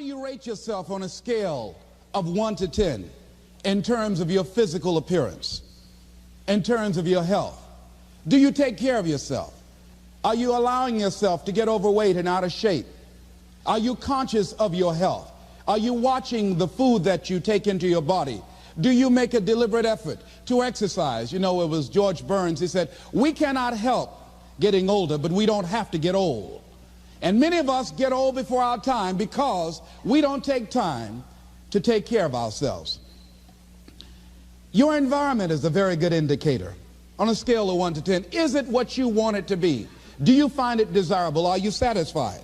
do you rate yourself on a scale of 1 to 10 in terms of your physical appearance, in terms of your health? Do you take care of yourself? Are you allowing yourself to get overweight and out of shape? Are you conscious of your health? Are you watching the food that you take into your body? Do you make a deliberate effort to exercise? You know, it was George Burns. He said, we cannot help getting older, but we don't have to get old. And many of us get old before our time because we don't take time to take care of ourselves. Your environment is a very good indicator. On a scale of 1 to 10, is it what you want it to be? Do you find it desirable? Are you satisfied?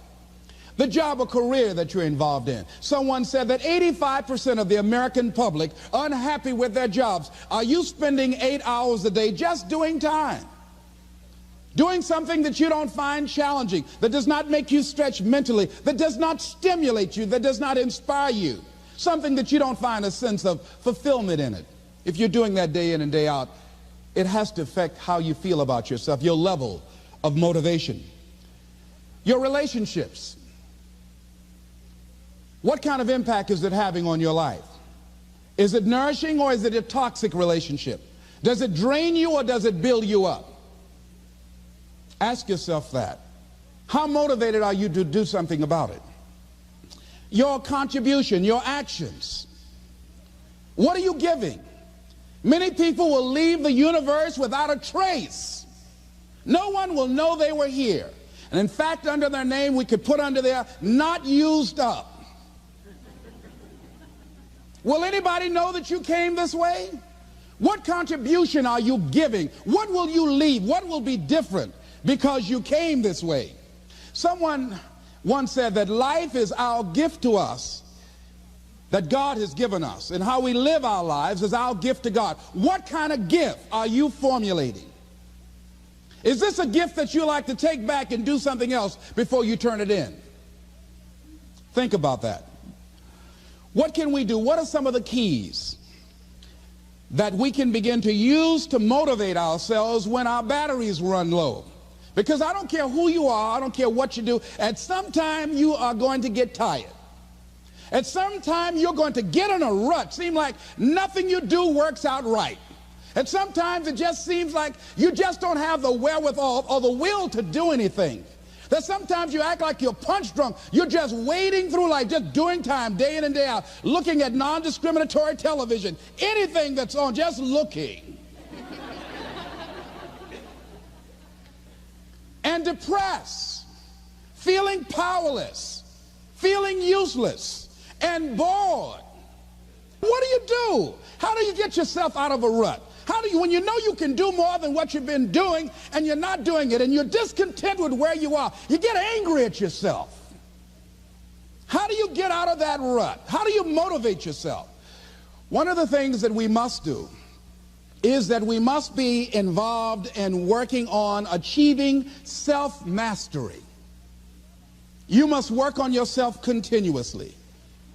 The job or career that you're involved in. Someone said that 85% of the American public are unhappy with their jobs. Are you spending 8 hours a day just doing time? Doing something that you don't find challenging, that does not make you stretch mentally, that does not stimulate you, that does not inspire you. Something that you don't find a sense of fulfillment in it. If you're doing that day in and day out, it has to affect how you feel about yourself, your level of motivation. Your relationships. What kind of impact is it having on your life? Is it nourishing or is it a toxic relationship? Does it drain you or does it build you up? Ask yourself that. How motivated are you to do something about it? Your contribution, your actions. What are you giving? Many people will leave the universe without a trace. No one will know they were here. And in fact, under their name, we could put under there, not used up. Will anybody know that you came this way? What contribution are you giving? What will you leave? What will be different because you came this way? Someone once said that life is our gift to us that God has given us, and how we live our lives is our gift to God. What kind of gift are you formulating? Is this a gift that you like to take back and do something else before you turn it in? Think about that. What can we do? What are some of the keys that we can begin to use to motivate ourselves when our batteries run low? Because I don't care who you are, I don't care what you do, at some time you are going to get tired. At some time you're going to get in a rut. Seem like nothing you do works out right. And sometimes it just seems like you just don't have the wherewithal or the will to do anything. That sometimes you act like you're punch drunk. You're just wading through life, just doing time day in and day out, looking at non-discriminatory television, anything that's on, just looking. And depressed, feeling powerless, feeling useless, and bored. What do you do? How do you get yourself out of a rut? How do you, when you know you can do more than what you've been doing and you're not doing it and you're discontent with where you are, you get angry at yourself. How do you get out of that rut? How do you motivate yourself? One of the things that we must do is that we must be involved in working on achieving self-mastery. You must work on yourself continuously.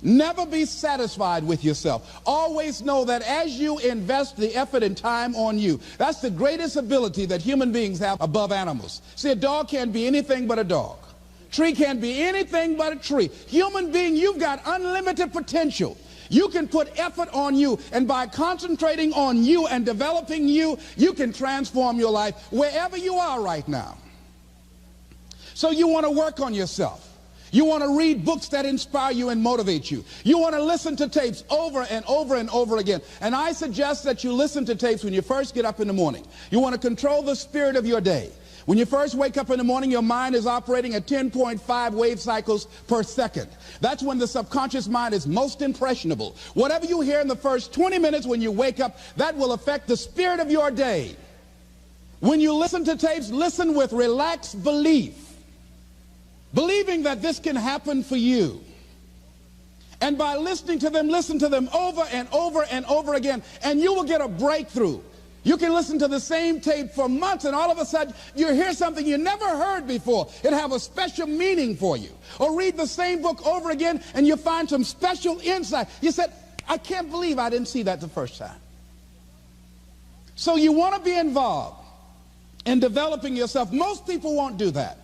Never be satisfied with yourself. Always know that as you invest the effort and time on you, that's the greatest ability that human beings have above animals. See, a dog can't be anything but a dog. Tree can't be anything but a tree. Human being, you've got unlimited potential. You can put effort on you, and by concentrating on you and developing you, you can transform your life wherever you are right now. So you want to work on yourself. You want to read books that inspire you and motivate you. You want to listen to tapes over and over and over again. And I suggest that you listen to tapes when you first get up in the morning. You want to control the spirit of your day. When you first wake up in the morning, your mind is operating at 10.5 wave cycles per second. That's when the subconscious mind is most impressionable. Whatever you hear in the first 20 minutes when you wake up, that will affect the spirit of your day. When you listen to tapes, listen with relaxed belief. Believing that this can happen for you. And by listening to them, listen to them over and over and over again, and you will get a breakthrough. You can listen to the same tape for months, and all of a sudden you hear something you never heard before. It have a special meaning for you. Or read the same book over again, and you find some special insight. You said, I can't believe I didn't see that the first time. So you want to be involved in developing yourself. Most people won't do that.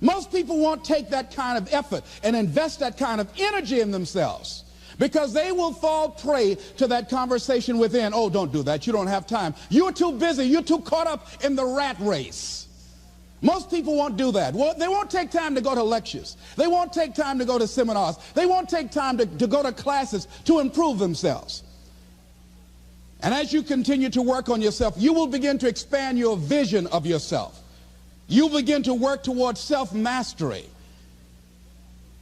Most people won't take that kind of effort and invest that kind of energy in themselves because they will fall prey to that conversation within. Oh, don't do that. You don't have time. You're too busy. You're too caught up in the rat race. Most people won't do that. Well, they won't take time to go to lectures. They won't take time to go to seminars. They won't take time to go to classes to improve themselves. And as you continue to work on yourself, you will begin to expand your vision of yourself. You begin to work towards self-mastery.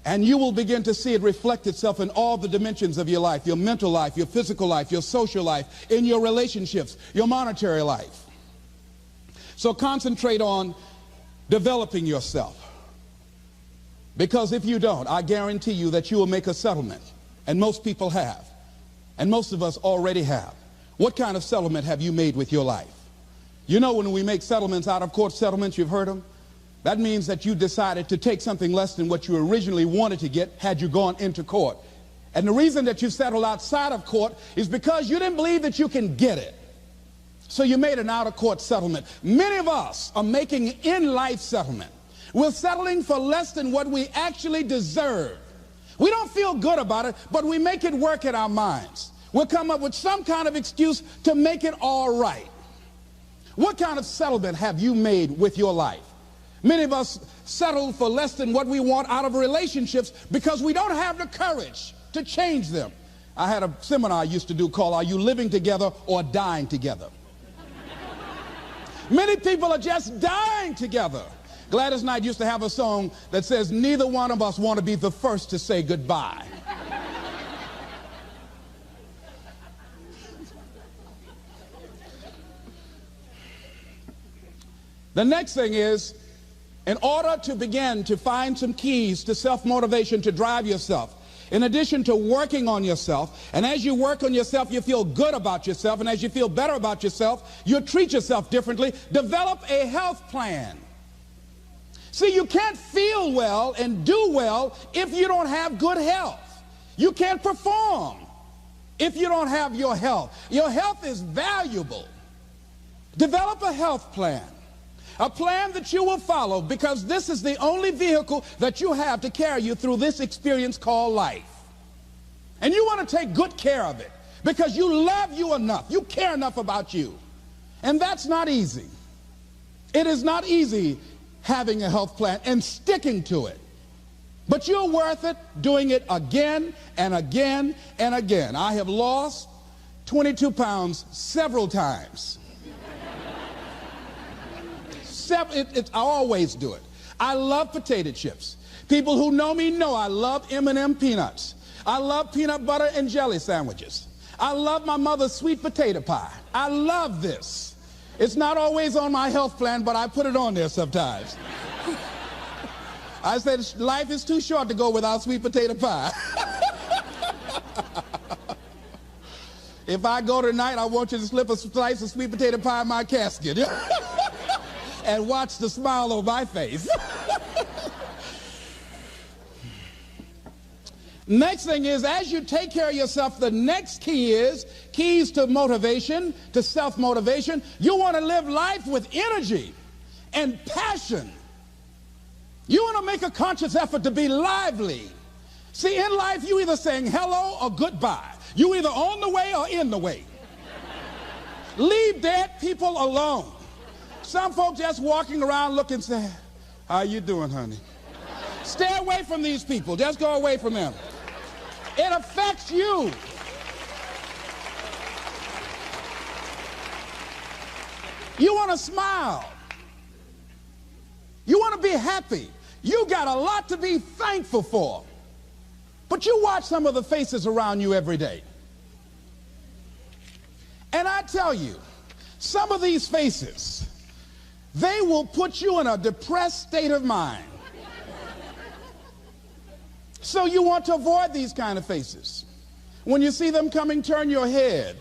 And you will begin to see it reflect itself in all the dimensions of your life, your mental life, your physical life, your social life, in your relationships, your monetary life. So concentrate on developing yourself. Because if you don't, I guarantee you that you will make a settlement. And most people have. And most of us already have. What kind of settlement have you made with your life? You know, when we make settlements, out of court settlements, you've heard them? That means that you decided to take something less than what you originally wanted to get had you gone into court. And the reason that you settled outside of court is because you didn't believe that you can get it. So you made an out-of-court settlement. Many of us are making in-life settlement. We're settling for less than what we actually deserve. We don't feel good about it, but we make it work in our minds. We'll come up with some kind of excuse to make it all right. What kind of settlement have you made with your life? Many of us settle for less than what we want out of relationships because we don't have the courage to change them. I had a seminar I used to do called Are You Living Together or Dying Together? Many people are just dying together. Gladys Knight used to have a song that says, neither one of us want to be the first to say goodbye. The next thing is, in order to begin to find some keys to self-motivation to drive yourself, in addition to working on yourself, and as you work on yourself, you feel good about yourself, and as you feel better about yourself, you treat yourself differently. Develop a health plan. See, you can't feel well and do well if you don't have good health. You can't perform if you don't have your health. Your health is valuable. Develop a health plan. A plan that you will follow, because this is the only vehicle that you have to carry you through this experience called life. And you want to take good care of it because you love you enough. You care enough about you. And that's not easy. It is not easy having a health plan and sticking to it. But you're worth it doing it again and again and again. I have lost 22 pounds several times. I always do it. I love potato chips. People who know me know I love M&M peanuts. I love peanut butter and jelly sandwiches. I love my mother's sweet potato pie. I love this. It's not always on my health plan, but I put it on there sometimes. I said life is too short to go without sweet potato pie. If I go tonight, I want you to slip a slice of sweet potato pie in my casket. And watch the smile on my face. Next thing is, as you take care of yourself, the next key is keys to motivation, to self-motivation. You want to live life with energy and passion. You want to make a conscious effort to be lively. See, in life, you either saying hello or goodbye. You either on the way or in the way. Leave dead people alone. Some folks just walking around looking sad. How you doing, honey? Stay away from these people. Just go away from them. It affects you. You want to smile. You want to be happy. You got a lot to be thankful for. But you watch some of the faces around you every day. And I tell you, some of these faces, they will put you in a depressed state of mind. So you want to avoid these kind of faces. When you see them coming, turn your head.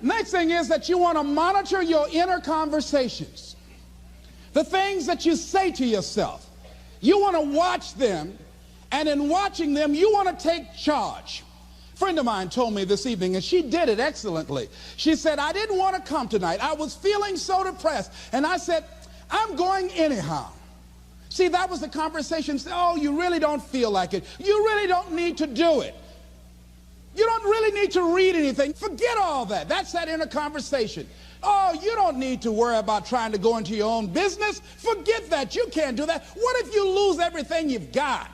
Next thing is that you want to monitor your inner conversations. The things that you say to yourself. You want to watch them, and in watching them, you want to take charge. A friend of mine told me this evening, and she did it excellently. She said, I didn't want to come tonight. I was feeling so depressed. And I said, I'm going anyhow. See, that was the conversation. Oh, you really don't feel like it. You really don't need to do it. You don't really need to read anything. Forget all that. That's that inner conversation. Oh, you don't need to worry about trying to go into your own business. Forget that. You can't do that. What if you lose everything you've got?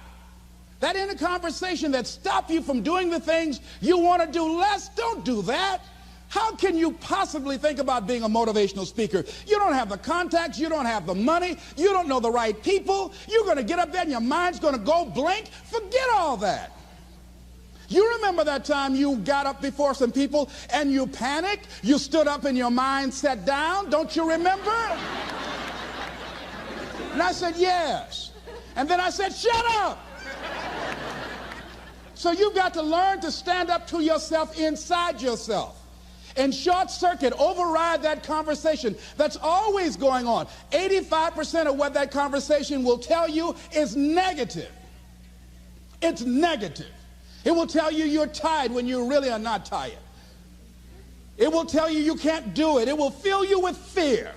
That inner conversation that stops you from doing the things you want to do less, don't do that. How can you possibly think about being a motivational speaker? You don't have the contacts, you don't have the money, you don't know the right people. You're going to get up there and your mind's going to go blank. Forget all that. You remember that time you got up before some people and you panicked? You stood up and your mind sat down? Don't you remember? And I said, yes. And then I said, shut up. So you've got to learn to stand up to yourself inside yourself and short circuit, override that conversation that's always going on. 85% of what that conversation will tell you is negative. It's negative. It will tell you you're tired when you really are not tired. It will tell you you can't do it. It will fill you with fear.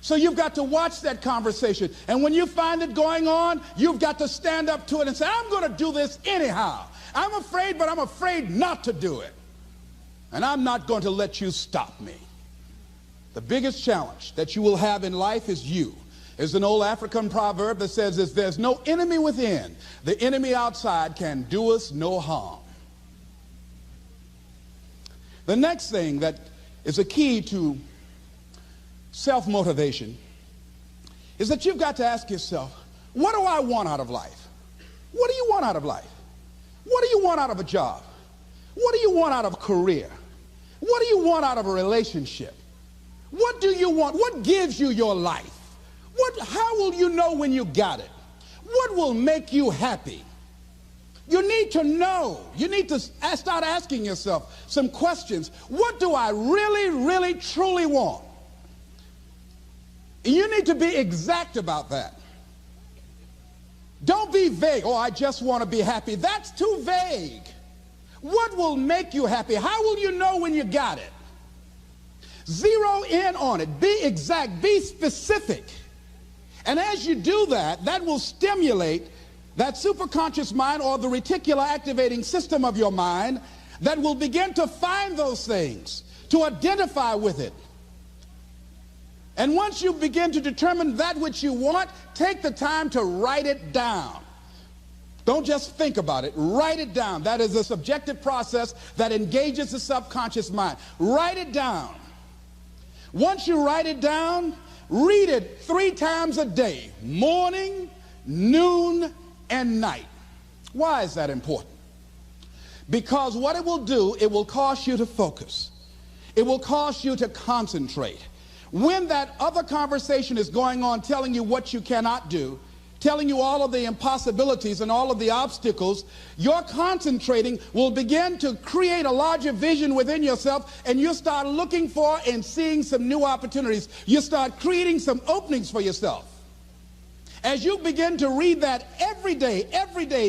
So you've got to watch that conversation. And when you find it going on, you've got to stand up to it and say, I'm going to do this anyhow. I'm afraid, but I'm afraid not to do it. And I'm not going to let you stop me. The biggest challenge that you will have in life is you. There's an old African proverb that says, if there's no enemy within, the enemy outside can do us no harm. The next thing that is a key to self-motivation is that you've got to ask yourself, what do I want out of life? What do you want out of life? What do you want out of a job? What do you want out of a career? What do you want out of a relationship? What do you want? What gives you your life? How will you know when you got it? What will make you happy? You need to know. You need to start asking yourself some questions. What do I really, really, truly want? You need to be exact about that. Don't be vague. Oh, I just want to be happy. That's too vague. What will make you happy? How will you know when you got it? Zero in on it. Be exact. Be specific. And as you do that, that will stimulate that superconscious mind or the reticular activating system of your mind that will begin to find those things, to identify with it. And once you begin to determine that which you want, take the time to write it down. Don't just think about it. Write it down. That is a subjective process that engages the subconscious mind. Write it down. Once you write it down, read it 3 times a day, morning, noon, and night. Why is that important? Because what it will do, it will cause you to focus. It will cause you to concentrate. When that other conversation is going on telling you what you cannot do, telling you all of the impossibilities and all of the obstacles, your concentrating will begin to create a larger vision within yourself, and you'll start looking for and seeing some new opportunities. You start creating some openings for yourself. As you begin to read that every day,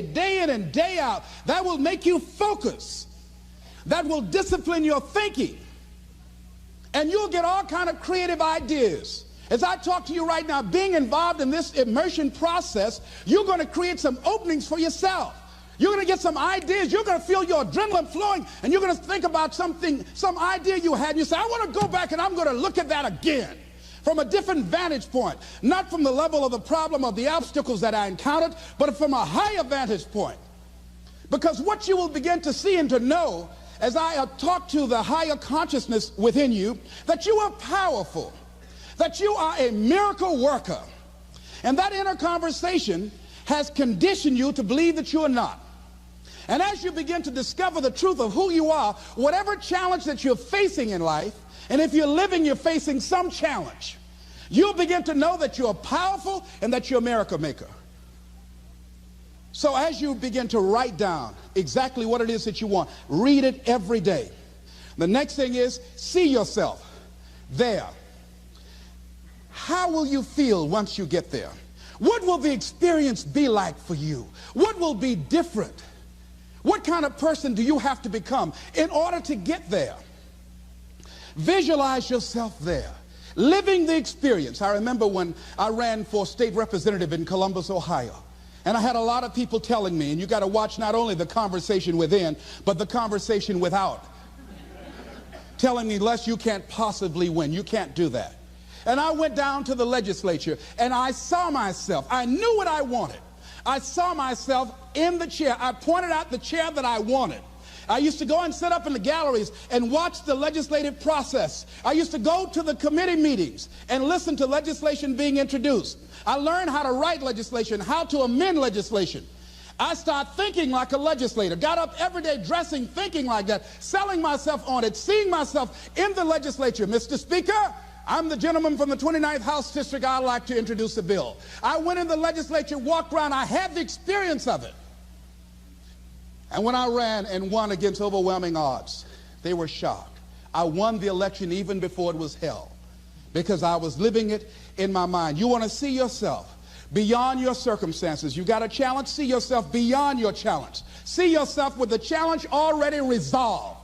day in and day out, that will make you focus. That will discipline your thinking. And you'll get all kind of creative ideas. As I talk to you right now, being involved in this immersion process, you're going to create some openings for yourself. You're going to get some ideas. You're going to feel your adrenaline flowing, and you're going to think about something, some idea you had. And you say, I want to go back and I'm going to look at that again from a different vantage point, not from the level of the problem of the obstacles that I encountered, but from a higher vantage point. Because what you will begin to see and to know as I talk to the higher consciousness within you, that you are powerful, that you are a miracle worker. And that inner conversation has conditioned you to believe that you are not. And as you begin to discover the truth of who you are, whatever challenge that you're facing in life, and if you're living, you're facing some challenge, you'll begin to know that you're powerful and that you're a miracle maker. So as you begin to write down exactly what it is that you want, read it every day. The next thing is, see yourself there. How will you feel once you get there? What will the experience be like for you? What will be different? What what kind of person do you have to become in order to get there? Visualize yourself there, living the experience. I remember when I ran for state representative in Columbus, Ohio. And I had a lot of people telling me, and you got to watch not only the conversation within, but the conversation without. Telling me, Les, you can't possibly win. You can't do that. And I went down to the legislature, and I saw myself. I knew what I wanted. I saw myself in the chair. I pointed out the chair that I wanted. I used to go and sit up in the galleries and watch the legislative process. I used to go to the committee meetings and listen to legislation being introduced. I learned how to write legislation, how to amend legislation. I started thinking like a legislator, got up every day dressing, thinking like that, selling myself on it, seeing myself in the legislature. Mr. Speaker, I'm the gentleman from the 29th House District. I'd like to introduce a bill. I went in the legislature, walked around. I had the experience of it. And when I ran and won against overwhelming odds, they were shocked. I won the election even before it was held because I was living it in my mind. You want to see yourself beyond your circumstances. You got a challenge, see yourself beyond your challenge. See yourself with the challenge already resolved.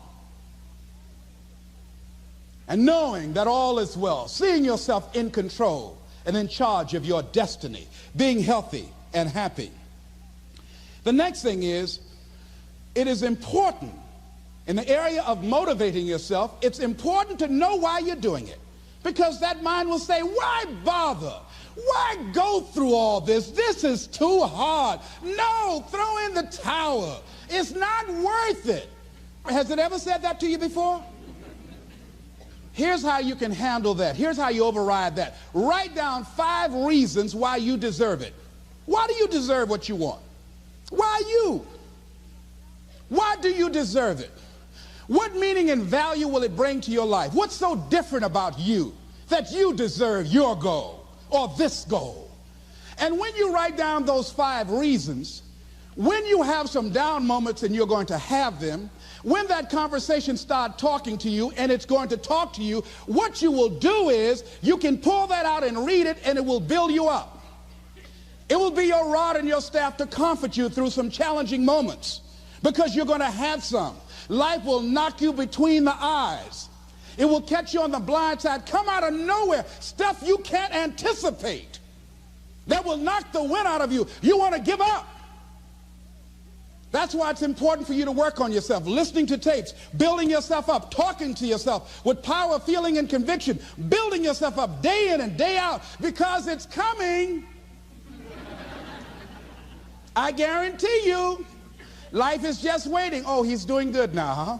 And knowing that all is well, seeing yourself in control and in charge of your destiny, being healthy and happy. The next thing is, it is important in the area of motivating yourself, it's important to know why you're doing it. Because that mind will say, why bother? Why go through all this? This is too hard. No, throw in the towel. It's not worth it. Has it ever said that to you before? Here's how you can handle that. Here's how you override that. Write down 5 reasons why you deserve it. Why do you deserve what you want? Why you? Why do you deserve it? What meaning and value will it bring to your life? What's so different about you that you deserve your goal or this goal? And when you write down those 5 reasons, when you have some down moments, and you're going to have them, when that conversation starts talking to you, and it's going to talk to you, what you will do is you can pull that out and read it, and it will build you up. It will be your rod and your staff to comfort you through some challenging moments, because you're going to have some. Life will knock you between the eyes. It will catch you on the blind side, come out of nowhere, stuff you can't anticipate that will knock the wind out of you. You want to give up. That's why it's important for you to work on yourself, listening to tapes, building yourself up, talking to yourself with power, feeling, and conviction, building yourself up day in and day out, because it's coming. I guarantee you. Life is just waiting. Oh, he's doing good now, huh?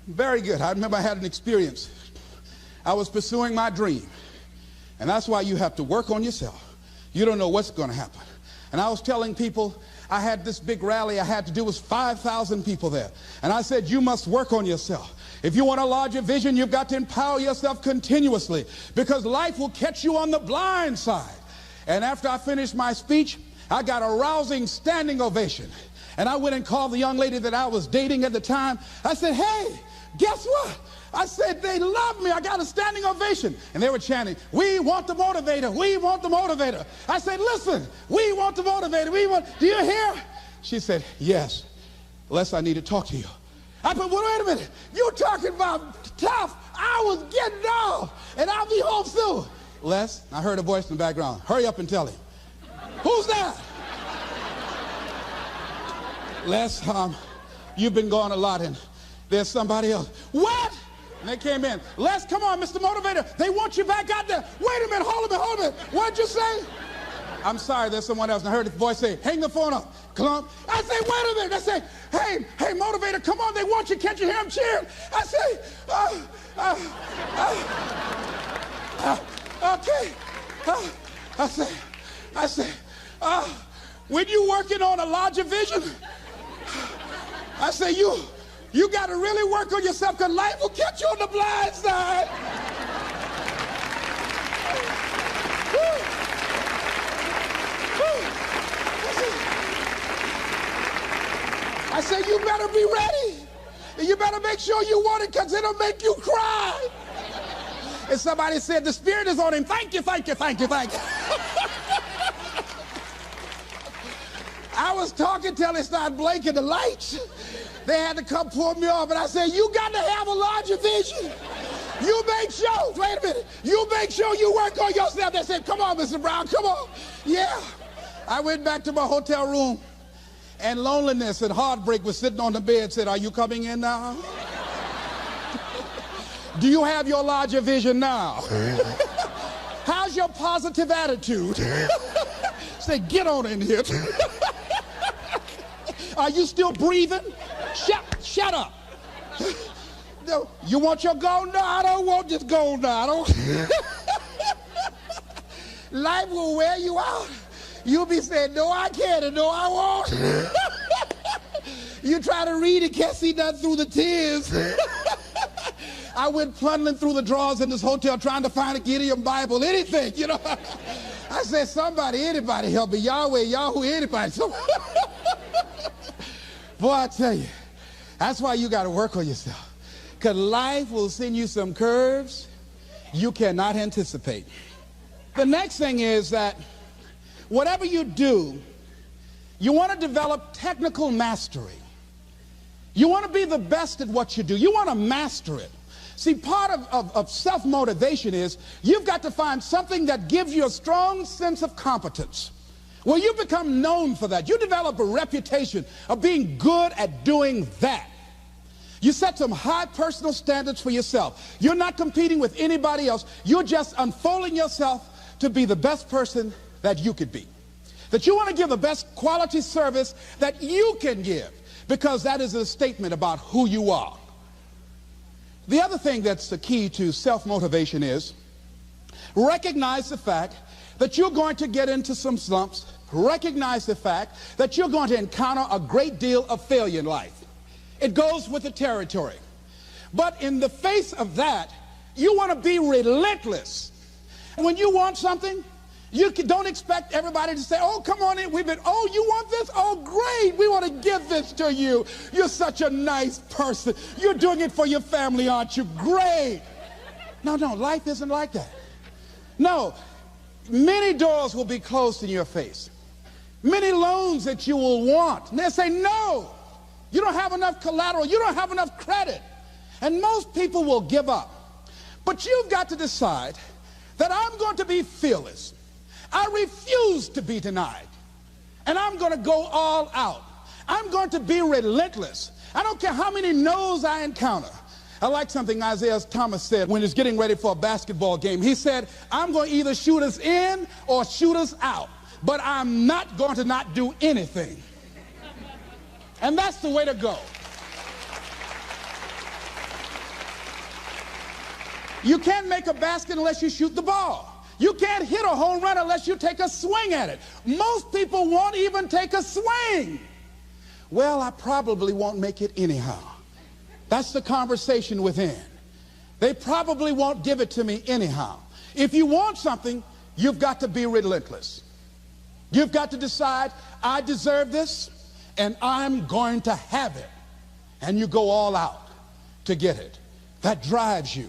Very good. I remember I had an experience. I was pursuing my dream. And that's why you have to work on yourself. You don't know what's going to happen. And I was telling people, I had this big rally I had to do. It was 5,000 people there. And I said, you must work on yourself. If you want a larger vision, you've got to empower yourself continuously, because life will catch you on the blind side. And after I finished my speech, I got a rousing standing ovation. And I went and called the young lady that I was dating at the time. I said, hey, guess what? I said, they love me. I got a standing ovation. And they were chanting, we want the motivator. We want the motivator. I said, listen, we want the motivator. Do you hear? She said, yes. Les, I need to talk to you. I said, well, wait a minute. You're talking about tough. I was getting off, and I'll be home soon. Les, I heard a voice in the background. Hurry up and tell him. Who's that? Les, you've been gone a lot, and there's somebody else. What? And they came in. Les, come on, Mr. Motivator. They want you back out there. Wait a minute, hold a minute. What'd you say? I'm sorry, there's someone else. And I heard the voice say, hang the phone up. Clump. I say, wait a minute. I say, hey, Motivator, come on, they want you. Can't you hear them cheering? I say, okay. I say, when you working on a larger vision, I say, you got to really work on yourself, because life will catch you on the blind side. I say, you better be ready. And you better make sure you want it, because it'll make you cry. And somebody said, the Spirit is on him. Thank you, thank you, thank you, thank you. I was talking till they started blinking the lights. They had to come pull me off, and I said, you got to have a larger vision. You make sure, wait a minute, you make sure you work on yourself. They said, come on, Mr. Brown, come on. Yeah. I went back to my hotel room, and loneliness and heartbreak was sitting on the bed, said, are you coming in now? Do you have your larger vision now? How's your positive attitude? Say, get on in here. Are you still breathing? Shut up. No, you want your gold? No, I don't want this gold now. I don't. Life will wear you out. You'll be saying, no, I can't, and no, I won't. You try to read it, can't see nothing through the tears. I went plundering through the drawers in this hotel trying to find a Gideon Bible, anything, you know. I said, somebody, anybody help me. Yahweh, Yahoo, anybody. Boy, I tell you, that's why you got to work on yourself. Because life will send you some curves you cannot anticipate. The next thing is that whatever you do, you want to develop technical mastery. You want to be the best at what you do. You want to master it. See, part of self-motivation is you've got to find something that gives you a strong sense of competence. Well, you become known for that. You develop a reputation of being good at doing that. You set some high personal standards for yourself. You're not competing with anybody else. You're just unfolding yourself to be the best person that you could be. That you want to give the best quality service that you can give, because that is a statement about who you are. The other thing that's the key to self-motivation is recognize the fact that you're going to get into some slumps. Recognize the fact that you're going to encounter a great deal of failure in life. It goes with the territory. But in the face of that, you want to be relentless. When you want something, you don't expect everybody to say, oh, come on in. Oh, you want this? Oh, great. We want to give this to you. You're such a nice person. You're doing it for your family, aren't you? Great. No, life isn't like that. No, many doors will be closed in your face. Many loans that you will want. And they'll say, no, you don't have enough collateral. You don't have enough credit. And most people will give up. But you've got to decide that I'm going to be fearless. I refuse to be denied. And I'm going to go all out. I'm going to be relentless. I don't care how many no's I encounter. I like something Isaiah Thomas said when he's getting ready for a basketball game. He said, I'm going to either shoot us in or shoot us out, but I'm not going to not do anything. And that's the way to go. You can't make a basket unless you shoot the ball. You can't hit a home run unless you take a swing at it. Most people won't even take a swing. Well, I probably won't make it anyhow. That's the conversation within. They probably won't give it to me anyhow. If you want something, you've got to be relentless. You've got to decide, I deserve this, and I'm going to have it. And you go all out to get it. That drives you.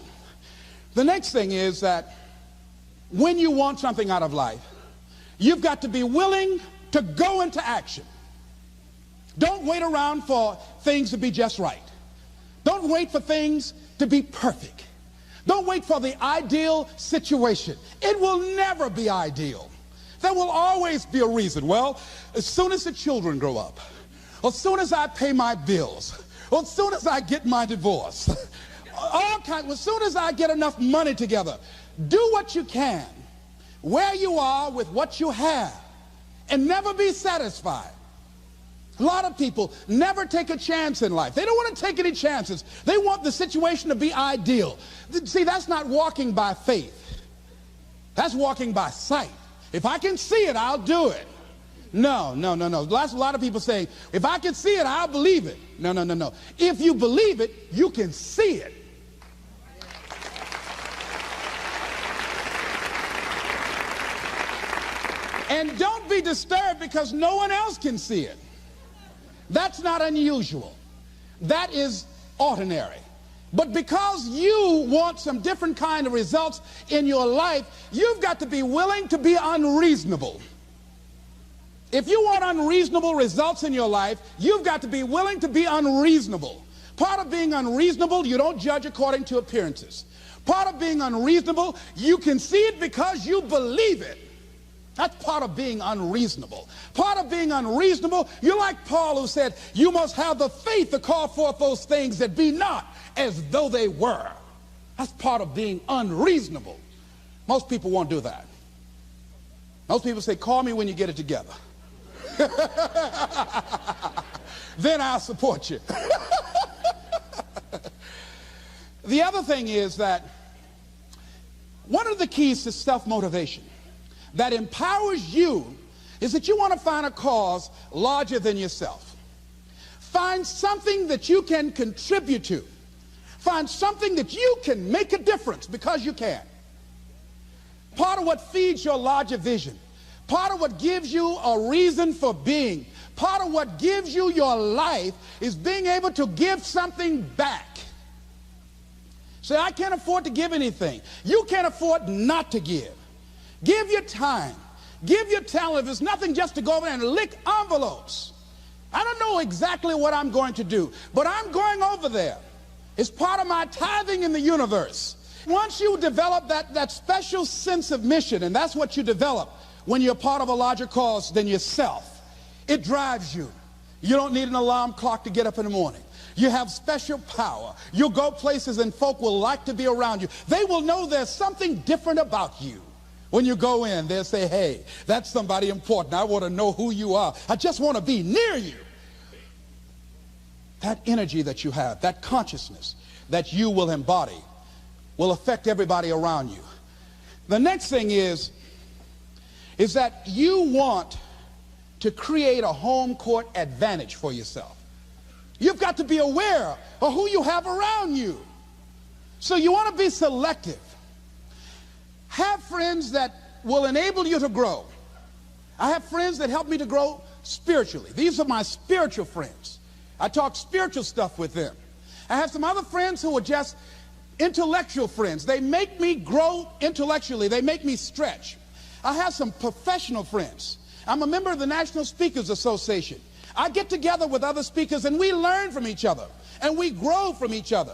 The next thing is that when you want something out of life, you've got to be willing to go into action. Don't wait around for things to be just right. Don't wait for things to be perfect. Don't wait for the ideal situation. It will never be ideal. There will always be a reason. Well, as soon as the children grow up, or as soon as I pay my bills, or as soon as I get my divorce, as soon as I get enough money together, do what you can, where you are with what you have, and never be satisfied. A lot of people never take a chance in life. They don't want to take any chances. They want the situation to be ideal. See, that's not walking by faith. That's walking by sight. If I can see it, I'll do it. No. That's a lot of people saying, if I can see it, I'll believe it. No. If you believe it, you can see it. And don't be disturbed because no one else can see it. That's not unusual. That is ordinary. But because you want some different kind of results in your life, you've got to be willing to be unreasonable. If you want unreasonable results in your life, you've got to be willing to be unreasonable. Part of being unreasonable, you don't judge according to appearances. Part of being unreasonable, you can see it because you believe it. That's part of being unreasonable. Part of being unreasonable, you're like Paul, who said, you must have the faith to call forth those things that be not as though they were. That's part of being unreasonable. Most people won't do that. Most people say, call me when you get it together. Then I'll support you. The other thing is that one of the keys to self-motivation that empowers you is that you want to find a cause larger than yourself. Find something that you can contribute to. Find something that you can make a difference because you can. Part of what feeds your larger vision, part of what gives you a reason for being, part of what gives you your life is being able to give something back. Say, I can't afford to give anything. You can't afford not to give. Give your time. Give your talent. If it's nothing, just to go over there and lick envelopes. I don't know exactly what I'm going to do, but I'm going over there. It's part of my tithing in the universe. Once you develop that special sense of mission, and that's what you develop when you're part of a larger cause than yourself, it drives you. You don't need an alarm clock to get up in the morning. You have special power. You'll go places and folk will like to be around you. They will know there's something different about you. When you go in, they'll say, hey, that's somebody important. I want to know who you are. I just want to be near you. That energy that you have, that consciousness that you will embody will affect everybody around you. The next thing is that you want to create a home court advantage for yourself. You've got to be aware of who you have around you. So you want to be selective. Have friends that will enable you to grow. I have friends that help me to grow spiritually. These are my spiritual friends. I talk spiritual stuff with them. I have some other friends who are just intellectual friends. They make me grow intellectually. They make me stretch. I have some professional friends. I'm a member of the National Speakers Association. I get together with other speakers and we learn from each other and we grow from each other.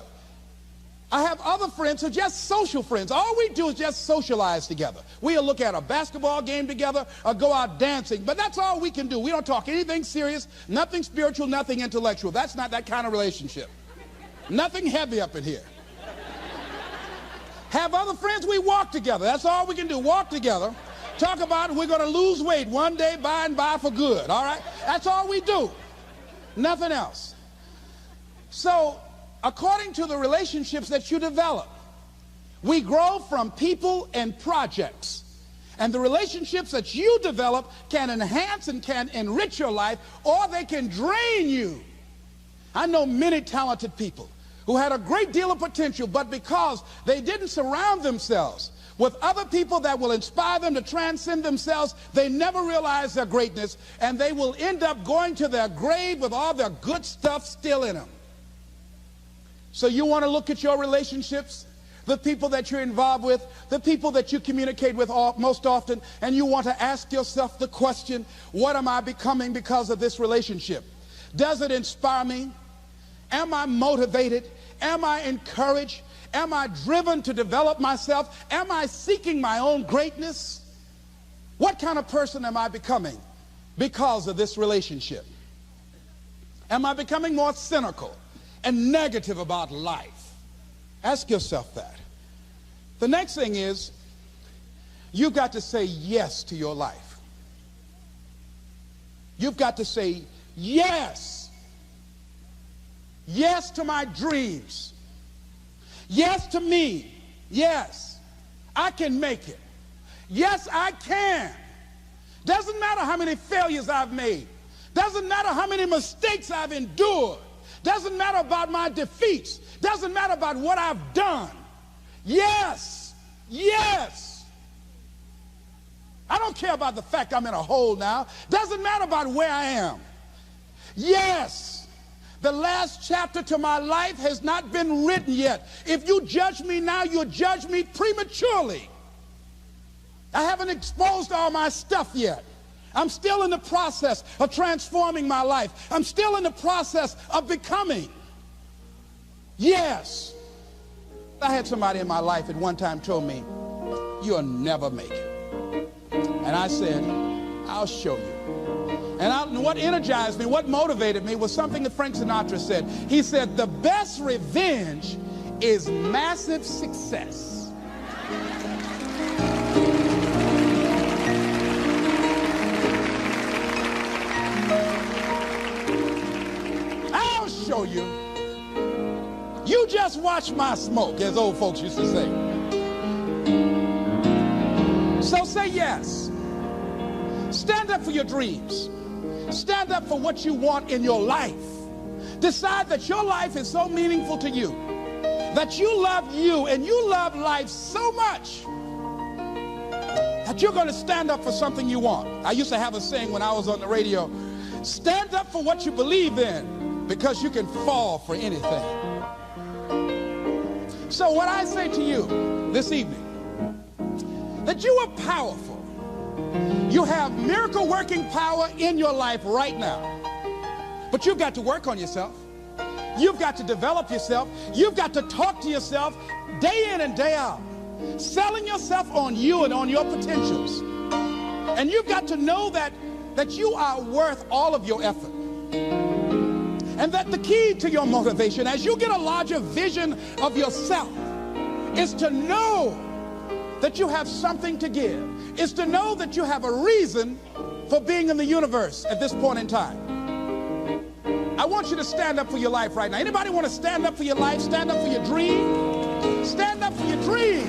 I have other friends who are just social friends. All we do is just socialize together. We'll look at a basketball game together or go out dancing, but that's all we can do. We don't talk anything serious, nothing spiritual, nothing intellectual. That's not that kind of relationship. Nothing heavy up in here. Have other friends, we walk together. That's all we can do, walk together. Talk about we're going to lose weight one day by and by for good, all right? That's all we do. Nothing else. So, according to the relationships that you develop, we grow from people and projects. And the relationships that you develop can enhance and can enrich your life, or they can drain you. I know many talented people who had a great deal of potential, but because they didn't surround themselves with other people that will inspire them to transcend themselves, they never realize their greatness, and they will end up going to their grave with all their good stuff still in them. So you want to look at your relationships, the people that you're involved with, the people that you communicate with most often, and you want to ask yourself the question, what am I becoming because of this relationship? Does it inspire me? Am I motivated? Am I encouraged? Am I driven to develop myself? Am I seeking my own greatness? What kind of person am I becoming because of this relationship? Am I becoming more cynical and negative about life? Ask yourself that. The next thing is, you've got to say yes to your life. You've got to say yes. Yes to my dreams. Yes to me. Yes, I can make it. Yes, I can. Doesn't matter how many failures I've made. Doesn't matter how many mistakes I've endured. Doesn't matter about my defeats. Doesn't matter about what I've done. Yes, yes. I don't care about the fact I'm in a hole now. Doesn't matter about where I am. Yes. The last chapter to my life has not been written yet. If you judge me now, you'll judge me prematurely. I haven't exposed all my stuff yet. I'm still in the process of transforming my life. I'm still in the process of becoming. Yes. I had somebody in my life at one time told me, you'll never make it. And I said, I'll show you. And what energized me, what motivated me was something that Frank Sinatra said. He said, the best revenge is massive success. I'll show you. You just watch my smoke, as old folks used to say. So say yes. Stand up for your dreams. Stand up for what you want in your life. Decide that your life is so meaningful to you, that you love you and you love life so much that you're going to stand up for something you want. I used to have a saying when I was on the radio, stand up for what you believe in, because you can fall for anything. So what I say to you this evening, that you are powerful. You have miracle working power in your life right now. But you've got to work on yourself. You've got to develop yourself. You've got to talk to yourself day in and day out, selling yourself on you and on your potentials. And you've got to know that you are worth all of your effort. And that the key to your motivation, as you get a larger vision of yourself, is to know that you have something to give. Is to know that you have a reason for being in the universe at this point in time. I want you to stand up for your life right now. Anybody want to stand up for your life? Stand up for your dream? Stand up for your dream.